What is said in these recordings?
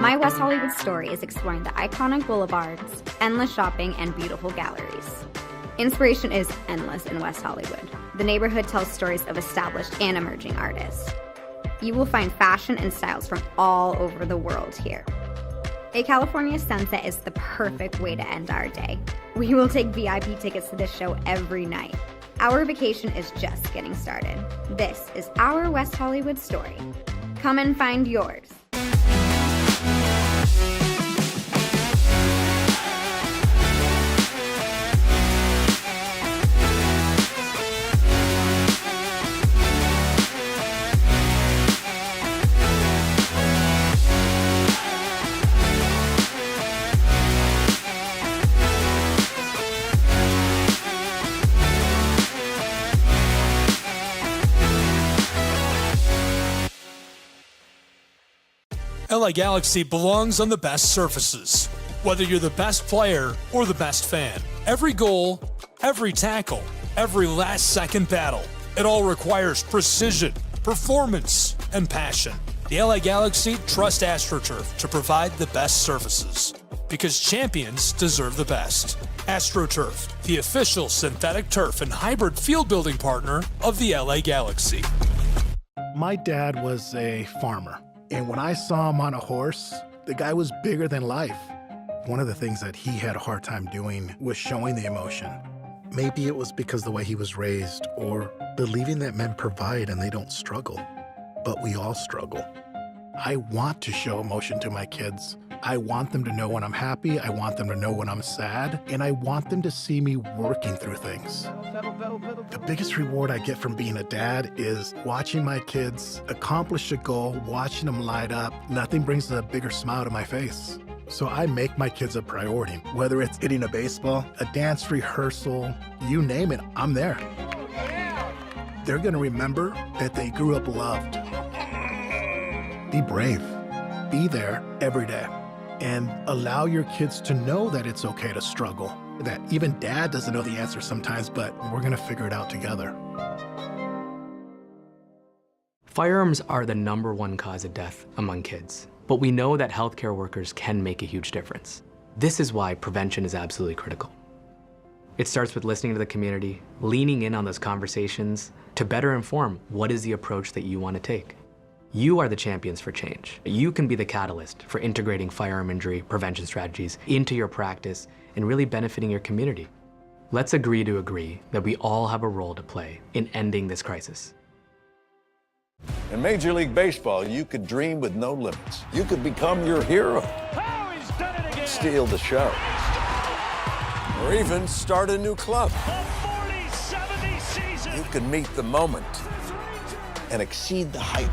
My West Hollywood story is exploring the iconic boulevards, endless shopping, and beautiful galleries. Inspiration is endless in West Hollywood. The neighborhood tells stories of established and emerging artists. You will find fashion and styles from all over the world here. A California sunset is the perfect way to end our day. We will take VIP tickets to this show every night. Our vacation is just getting started. This is our West Hollywood story. Come and find yours. LA Galaxy belongs on the best surfaces. Whether you're the best player or the best fan, every goal, every tackle, every last-second battle, it all requires precision, performance, and passion. The LA Galaxy trust AstroTurf to provide the best surfaces, because champions deserve the best. AstroTurf, the official synthetic turf and hybrid field building partner of the LA Galaxy. My dad was a farmer. And when I saw him on a horse, the guy was bigger than life. One of the things that he had a hard time doing was showing the emotion. Maybe it was because the way he was raised, or believing that men provide and they don't struggle. But we all struggle. I want to show emotion to my kids. I want them to know when I'm happy, I want them to know when I'm sad, and I want them to see me working through things. The biggest reward I get from being a dad is watching my kids accomplish a goal, watching them light up. Nothing brings a bigger smile to my face. So I make my kids a priority. Whether it's hitting a baseball, a dance rehearsal, you name it, I'm there. They're gonna remember that they grew up loved. Be brave. Be there every day. And allow your kids to know that it's okay to struggle. That even dad doesn't know the answer sometimes, but we're gonna figure it out together. Firearms are the #1 cause of death among kids, but we know that healthcare workers can make a huge difference. This is why prevention is absolutely critical. It starts with listening to the community, leaning in on those conversations to better inform what is the approach that you want to take. You are the champions for change. You can be the catalyst for integrating firearm injury prevention strategies into your practice and really benefiting your community. Let's agree to agree that we all have a role to play in ending this crisis. In Major League Baseball, you could dream with no limits. You could become your hero, steal the show, or even start a new club. You can meet the moment and exceed the hype.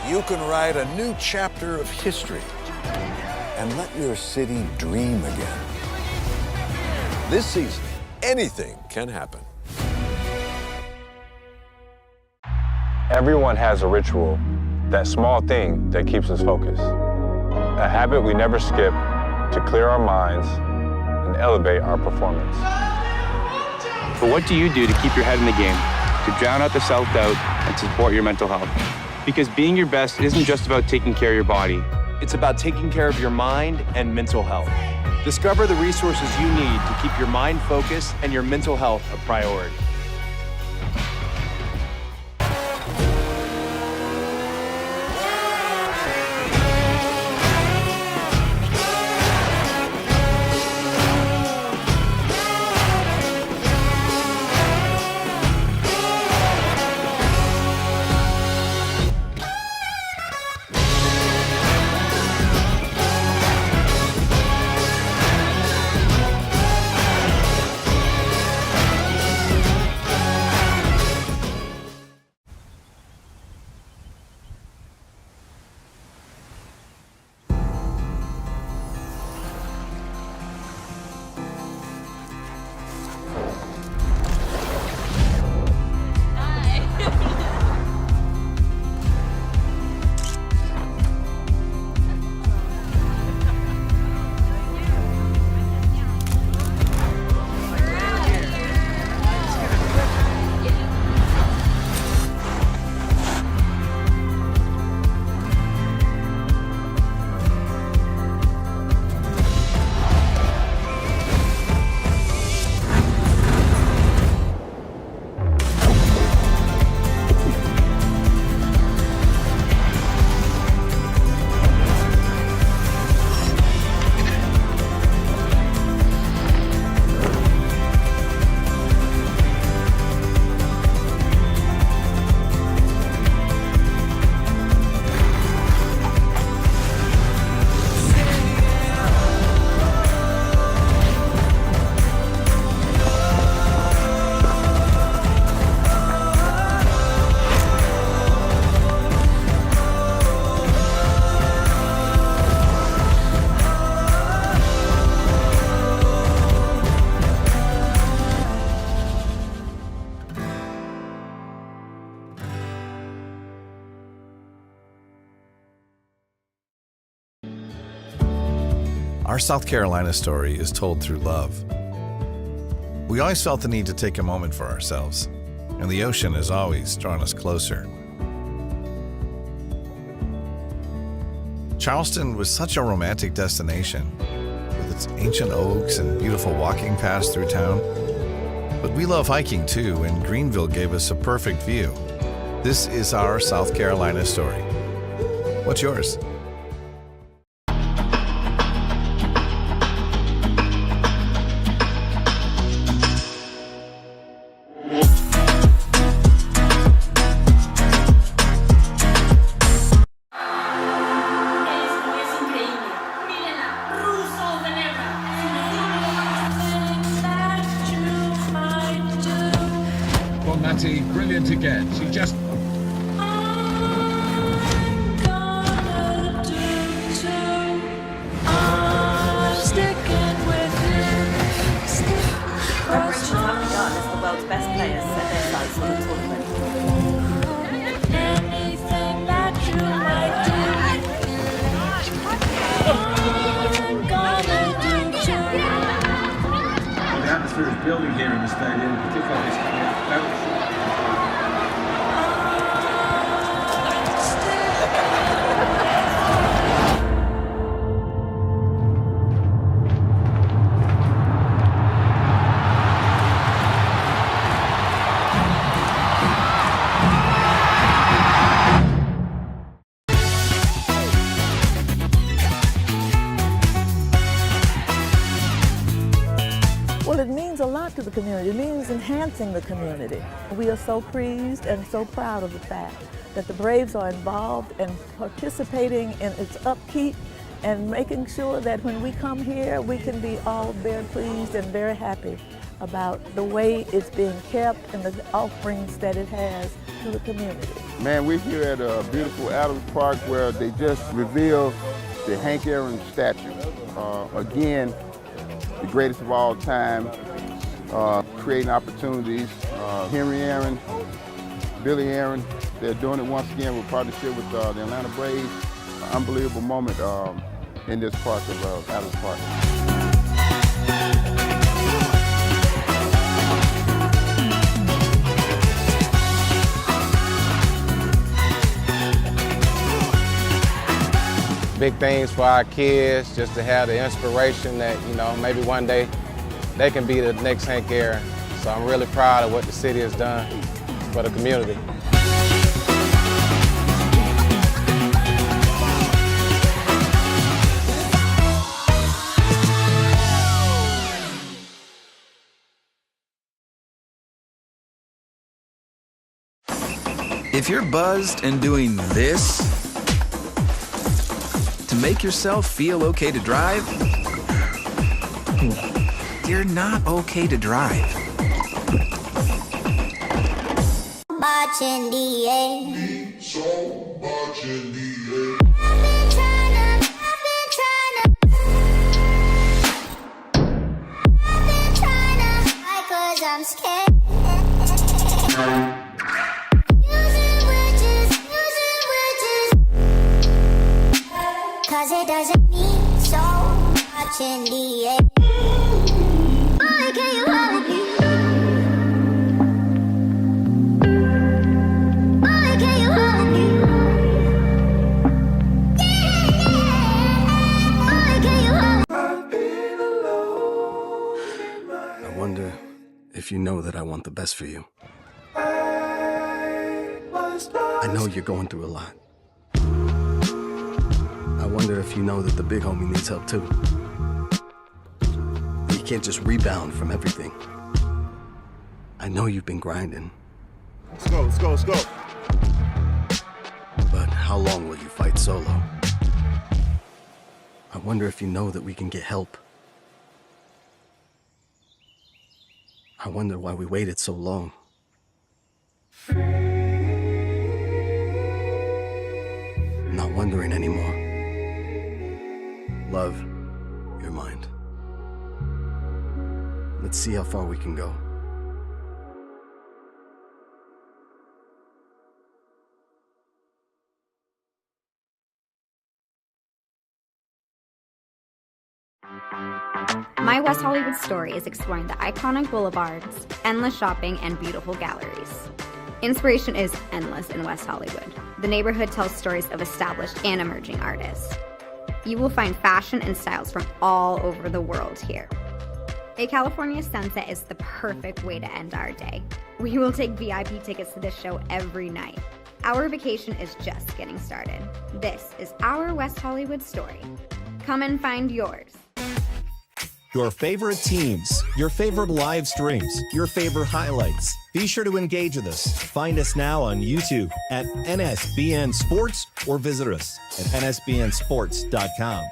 You can write a new chapter of history and let your city dream again. This season, anything can happen. Everyone has a ritual, that small thing that keeps us focused. A habit we never skip to clear our minds and elevate our performance. But what do you do to keep your head in the game, to drown out the self-doubt and support your mental health? Because being your best isn't just about taking care of your body. It's about taking care of your mind and mental health. Discover the resources you need to keep your mind focused and your mental health a priority. Our South Carolina story is told through love. We always felt the need to take a moment for ourselves, and the ocean has always drawn us closer. Charleston was such a romantic destination, with its ancient oaks and beautiful walking paths through town. But we love hiking too, and Greenville gave us a perfect view. This is our South Carolina story. What's yours? Brilliant again. She just... Preparation have begun as the world's best players set their sights on the tournament. Anything that you might do, I'm gonna do too. The atmosphere is building here in the stadium, particularly this coming out. Well, it means a lot to the community. It means enhancing the community. We are so pleased and so proud of the fact that the Braves are involved and participating in its upkeep and making sure that when we come here, we can be all very pleased and very happy about the way it's being kept and the offerings that it has to the community. Man, we're here at a beautiful Adams Park where they just revealed the Hank Aaron statue. Again, the greatest of all time, creating opportunities. Henry Aaron, Billy Aaron, they're doing it once again with partnership with the Atlanta Braves. Unbelievable moment in this park of Adams Park. Big things for our kids, just to have the inspiration that, you know, maybe one day they can be the next Hank Aaron. So I'm really proud of what the city has done for the community. If you're buzzed and doing this to make yourself feel okay to drive, you're not okay to drive. Much in the air. I'm scared. Cause it doesn't mean so much in the air. Boy, can you hold me? Boy, can you hold me? Boy, can you hold me? I wonder if you know that I want the best for you. I know you're going through a lot. I wonder if you know that the big homie needs help too. You can't just rebound from everything. I know you've been grinding. Let's go, let's go, let's go. But how long will you fight solo? I wonder if you know that we can get help. I wonder why we waited so long. I'm not wondering anymore. Love, your mind. Let's see how far we can go. My West Hollywood story is exploring the iconic boulevards, endless shopping, and beautiful galleries. Inspiration is endless in West Hollywood. The neighborhood tells stories of established and emerging artists. You will find fashion and styles from all over the world here. A California sunset is the perfect way to end our day. We will take VIP tickets to this show every night. Our vacation is just getting started. This is our West Hollywood story. Come and find yours. Your favorite teams, your favorite live streams, your favorite highlights. Be sure to engage with us. Find us now on YouTube at NSBN Sports or visit us at nsbnsports.com.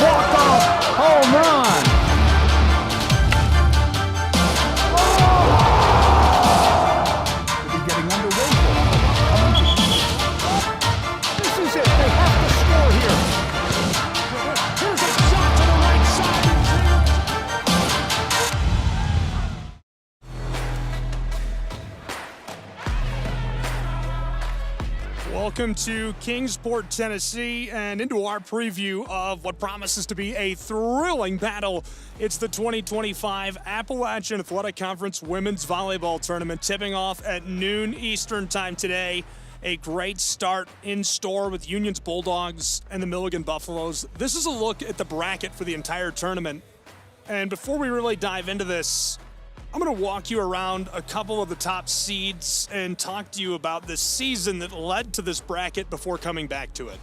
Walk-off home run. We're getting underway. This is it. They have to score here. Here's a shot to the right side. Welcome to Kingsport, Tennessee, and into our preview of what promises to be a thrilling battle. It's the 2025 Appalachian Athletic Conference Women's Volleyball Tournament, tipping off at noon Eastern Time today. A great start in store with Union's Bulldogs and the Milligan Buffaloes. This is a look at the bracket for the entire tournament. And before we really dive into this, I'm going to walk you around a couple of the top seeds and talk to you about the season that led to this bracket before coming back to it.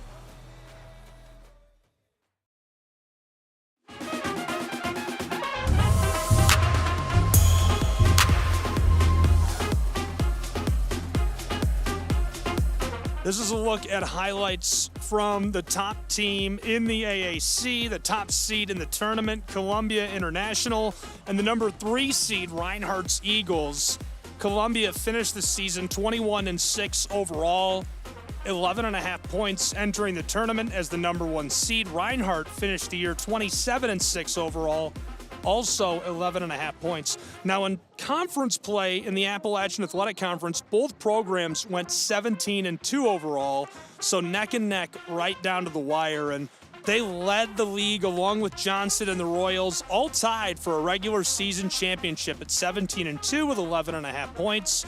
This is a look at highlights from the top team in the AAC, the top seed in the tournament, Columbia International, and the number 3 seed, Reinhardt's Eagles. Columbia finished the season 21-6 overall, 11.5 points entering the tournament as the number 1 seed. Reinhardt finished the year 27-6 overall, also 11.5 points. Now, in conference play in the Appalachian Athletic Conference, both programs went 17-2 overall, so neck and neck right down to the wire, and they led the league along with Johnson and the Royals, all tied for a regular season championship at 17-2 with 11.5 points.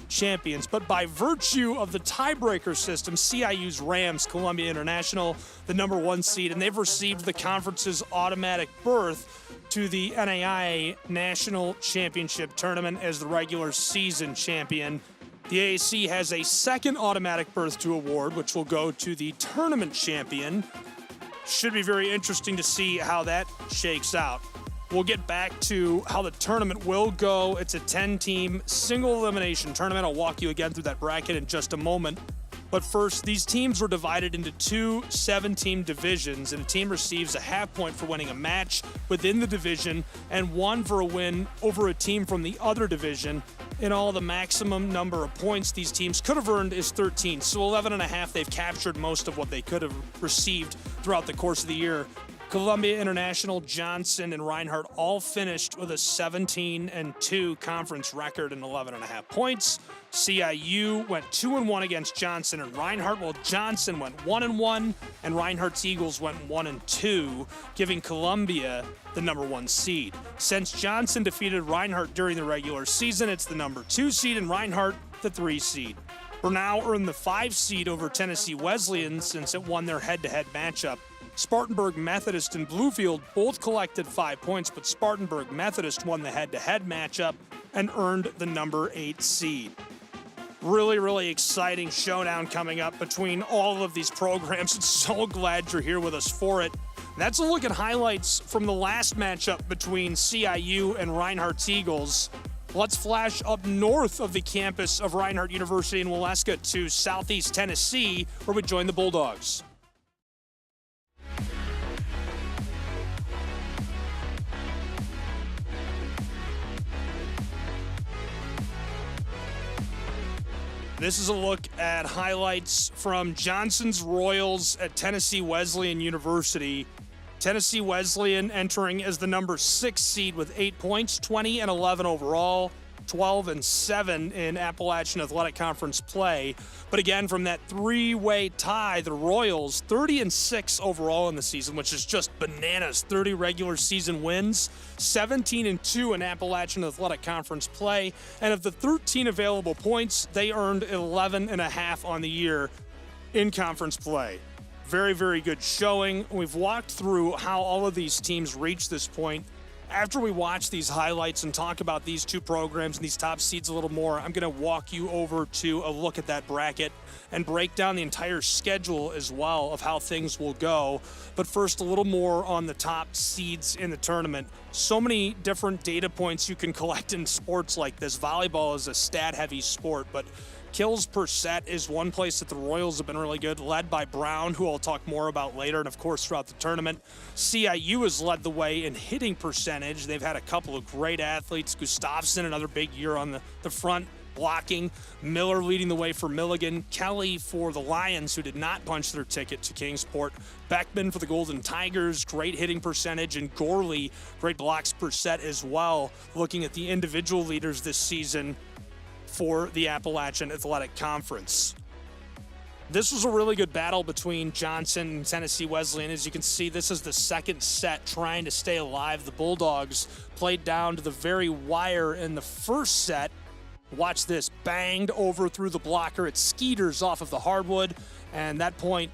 Champions, but by virtue of the tiebreaker system, CIU's Rams, Columbia International, the number 1 seed, and they've received the conference's automatic berth to the NAIA National Championship Tournament as the regular season champion. The AAC has a second automatic berth to award, which will go to the tournament champion. Should be very interesting to see how that shakes out. We'll get back to how the tournament will go. It's a 10-team single elimination tournament. I'll walk you again through that bracket in just a moment. But first, these teams were divided into 2 7-team divisions, and a team receives a half point for winning a match within the division and 1 for a win over a team from the other division. In all, the maximum number of points these teams could have earned is 13. So 11.5, they've captured most of what they could have received throughout the course of the year. Columbia International, Johnson, and Reinhardt all finished with a 17-2 conference record and 11.5 points. CIU went 2-1 against Johnson and Reinhardt, while Johnson went 1-1, and Reinhardt's Eagles went 1-2, giving Columbia the number 1 seed. Since Johnson defeated Reinhardt during the regular season, it's the number 2 seed, and Reinhardt the 3 seed. Bernal earned the 5 seed over Tennessee Wesleyan since it won their head-to-head matchup. Spartanburg Methodist and Bluefield both collected 5 points, but Spartanburg Methodist won the head-to-head matchup and earned the number 8 seed. Really, really exciting showdown coming up between all of these programs. I'm so glad you're here with us for it. That's a look at highlights from the last matchup between CIU and Reinhardt's Eagles. Let's flash up north of the campus of Reinhardt University in Waleska to Southeast Tennessee, where we join the Bulldogs. This is a look at highlights from Johnson's Royals at Tennessee Wesleyan University. Tennessee Wesleyan entering as the number 6 seed with 8 points, 20 and 11 overall, 12 and 7 in Appalachian Athletic Conference play. But again, from that three-way tie, the Royals 30 and 6 overall in the season, which is just bananas. 30 regular season wins, 17 and 2 in Appalachian Athletic Conference play. And of the 13 available points, they earned 11.5 on the year in conference play. Very, very good showing. We've walked through how all of these teams reached this point. After we watch these highlights and talk about these two programs and these top seeds a little more, I'm going to walk you over to a look at that bracket and break down the entire schedule as well of how things will go. But first, a little more on the top seeds in the tournament. So many different data points you can collect in sports like this. Volleyball is a stat-heavy sport, but kills per set is one place that the Royals have been really good, led by Brown, who I'll talk more about later, and of course throughout the tournament. CIU has led the way in hitting percentage. They've had a couple of great athletes. Gustafson, another big year on the front, blocking. Miller leading the way for Milligan. Kelly for the Lions, who did not punch their ticket to Kingsport. Beckman for the Golden Tigers, great hitting percentage. And Gorley, great blocks per set as well. Looking at the individual leaders this season for the Appalachian Athletic Conference. This was a really good battle between Johnson and Tennessee Wesleyan. As you can see, this is the second set trying to stay alive. The Bulldogs played down to the very wire in the first set. Watch this, banged over through the blocker. It skeeters off of the hardwood, and that point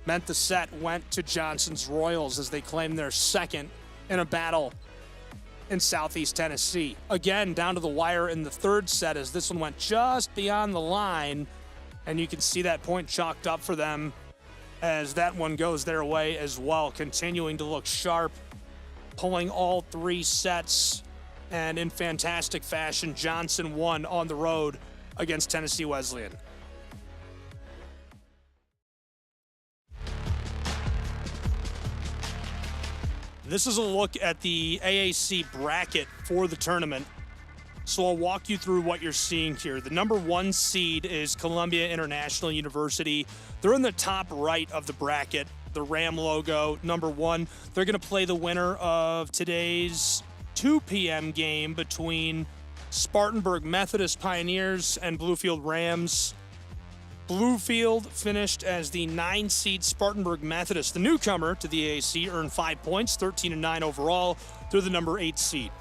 meant the set went to Johnson's Royals as they claimed their second in a battle in Southeast Tennessee. Again, down to the wire in the third set as this one went just beyond the line, and you can see that point chalked up for them as that one goes their way as well, continuing to look sharp, pulling all three sets, and in fantastic fashion, Johnson won on the road against Tennessee Wesleyan. This is a look at the AAC bracket for the tournament. So I'll walk you through what you're seeing here. The number 1 seed is Columbia International University. They're in the top right of the bracket. The Ram logo, number 1. They're going to play the winner of today's 2 p.m. game between Spartanburg Methodist Pioneers and Bluefield Rams. Bluefield finished as the 9 seed Spartanburg Methodist. The newcomer to the AAC earned 5 points, 13 and 9 overall. They're the number 8 seed.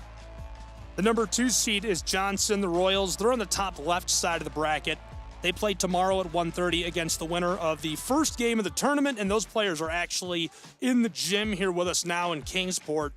The number 2 seed is Johnson, the Royals. They're on the top left side of the bracket. They play tomorrow at 1:30 against the winner of the first game of the tournament, and those players are actually in the gym here with us now in Kingsport.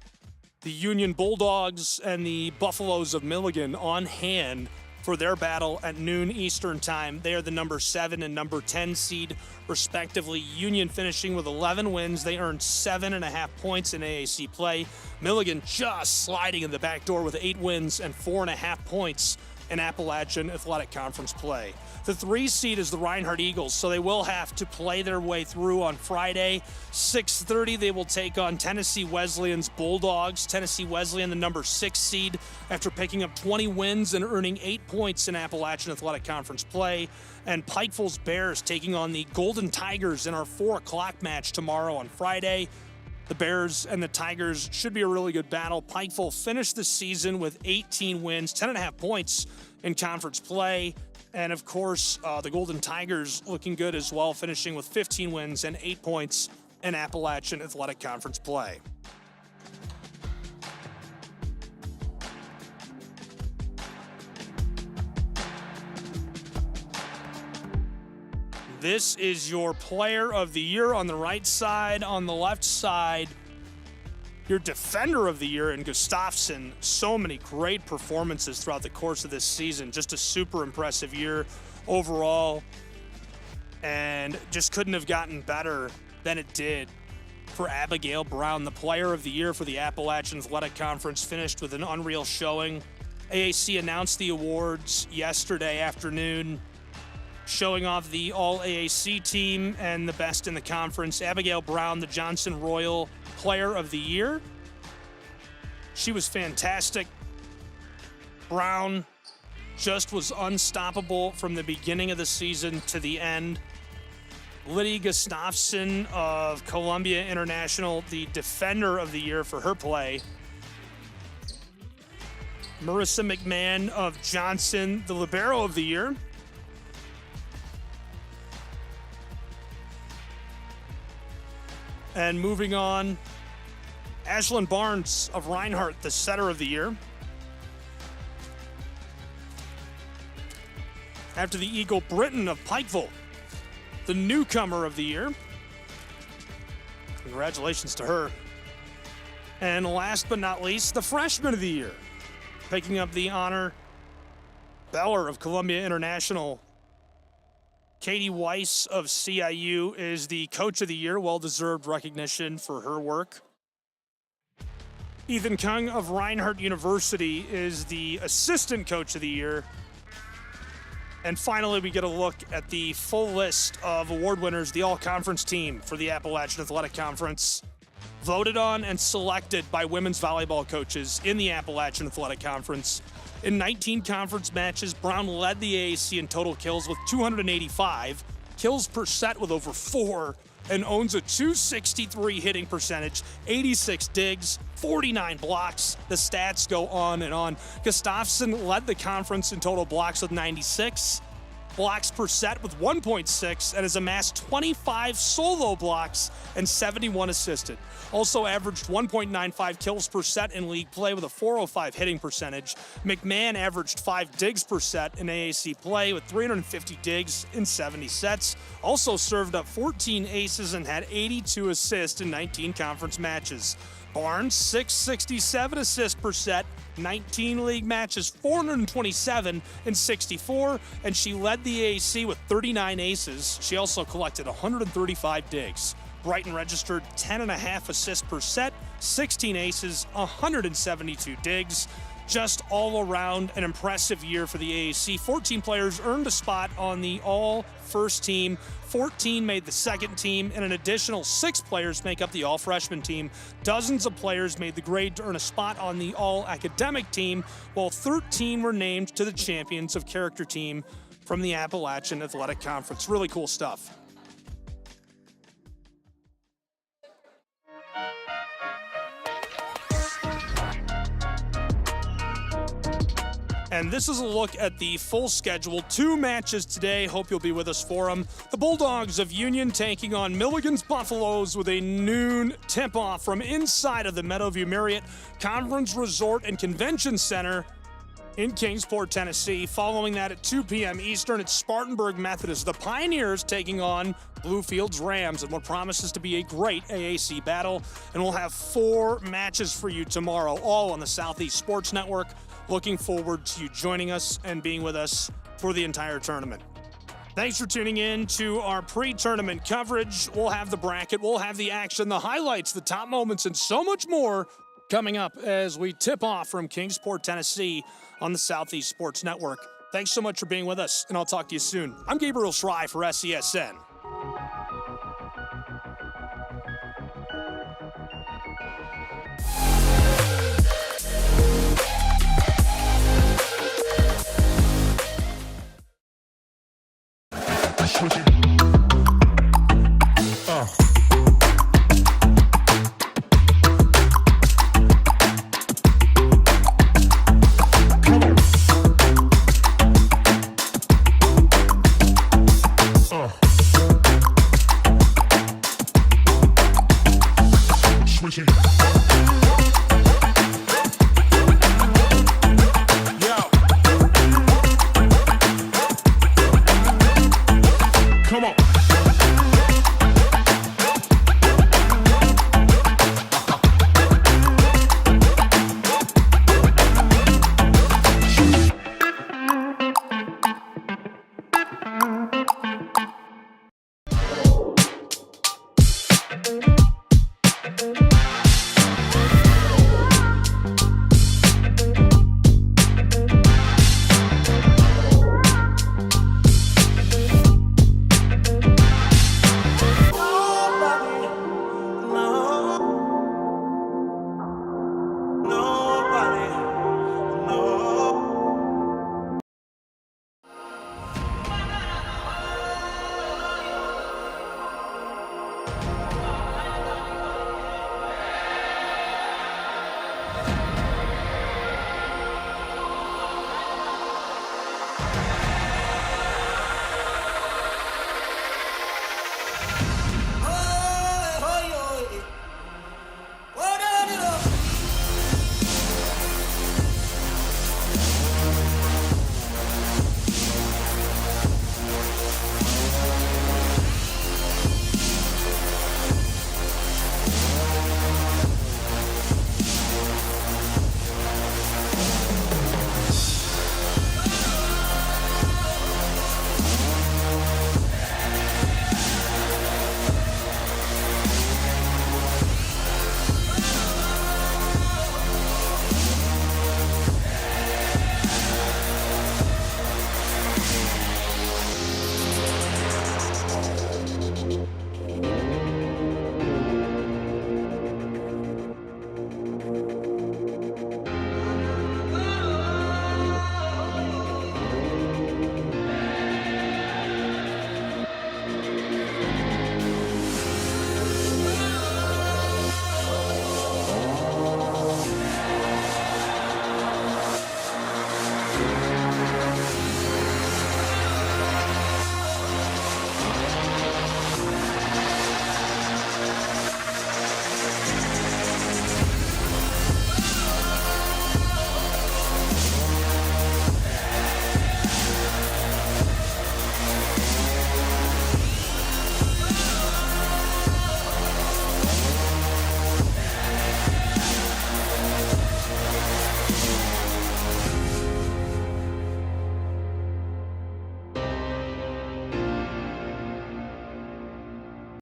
The Union Bulldogs and the Buffaloes of Milligan on hand for their battle at noon Eastern time. They are the number 7 and number 10 seed, respectively. Union finishing with 11 wins. They earned 7.5 points in AAC play. Milligan just sliding in the back door with 8 wins and 4.5 points in Appalachian Athletic Conference play. The 3 seed is the Reinhardt Eagles, so they will have to play their way through on Friday. 6:30, they will take on Tennessee Wesleyan's Bulldogs. Tennessee Wesleyan, the number 6 seed, after picking up 20 wins and earning 8 points in Appalachian Athletic Conference play. And Pikeville's Bears taking on the Golden Tigers in our 4 o'clock match tomorrow on Friday. The Bears and the Tigers should be a really good battle. Pikeville finished the season with 18 wins, 10.5 points in conference play. And of course, the Golden Tigers looking good as well, finishing with 15 wins and 8 points in Appalachian Athletic Conference play. This is your player of the year on the right side. On the left side, your defender of the year in Gustafson. So many great performances throughout the course of this season. Just a super impressive year overall. And just couldn't have gotten better than it did for Abigail Brown. The player of the year for the Appalachian Athletic Conference finished with an unreal showing. AAC announced the awards yesterday afternoon, showing off the All-AAC team and the best in the conference. Abigail Brown, the Johnson Royal Player of the Year. She was fantastic. Brown just was unstoppable from the beginning of the season to the end. Liddy Gustafson of Columbia International, the Defender of the Year for her play. Marissa McMahon of Johnson, the Libero of the Year. And moving on, Ashlyn Barnes of Reinhardt, the Setter of the Year. After the Eagle, Britton of Pikeville, the Newcomer of the Year. Congratulations to her. And last but not least, the Freshman of the Year. Picking up the honor, Beller of Columbia International. Katie Weiss of CIU is the Coach of the Year, well-deserved recognition for her work. Ethan Kung of Reinhardt University is the Assistant Coach of the Year. And finally, we get a look at the full list of award winners, the all-conference team for the Appalachian Athletic Conference, voted on and selected by women's volleyball coaches in the Appalachian Athletic Conference. In 19 conference matches, Brown led the AAC in total kills with 285, kills per set with over 4, and owns a .263 hitting percentage, 86 digs, 49 blocks. The stats go on and on. Gustafson led the conference in total blocks with 96, blocks per set with 1.6, and has amassed 25 solo blocks and 71 assisted. Also averaged 1.95 kills per set in league play with a .405 hitting percentage. McMahon averaged 5 digs per set in AAC play with 350 digs in 70 sets. Also served up 14 aces and had 82 assists in 19 conference matches. Barnes, 667 assists per set, 19 league matches, 427 in 64, and she led the AAC with 39 aces. She also collected 135 digs. Brighton registered 10.5 assists per set, 16 aces, 172 digs. Just all around an impressive year for the AAC. 14 players earned a spot on the all-first team, 14 made the second team, and an additional 6 players make up the all-freshman team. Dozens of players made the grade to earn a spot on the all-academic team, while 13 were named to the Champions of Character team from the Appalachian Athletic Conference. Really cool stuff. And this is a look at the full schedule. 2 matches today. Hope you'll be with us for them. The Bulldogs of Union taking on Milligan's Buffaloes with a noon tip-off from inside of the Meadowview Marriott Conference Resort and Convention Center in Kingsport, Tennessee. Following that at 2 p.m. Eastern at Spartanburg Methodist, the Pioneers taking on Bluefields Rams in what promises to be a great AAC battle. And we'll have 4 matches for you tomorrow, all on the Southeast Sports Network. Looking forward to you joining us and being with us for the entire tournament. Thanks for tuning in to our pre-tournament coverage. We'll have the bracket, we'll have the action, the highlights, the top moments, and so much more coming up as we tip off from Kingsport, Tennessee on the Southeast Sports Network. Thanks so much for being with us, and I'll talk to you soon. I'm Gabriel Schrei for SESN. Switch it.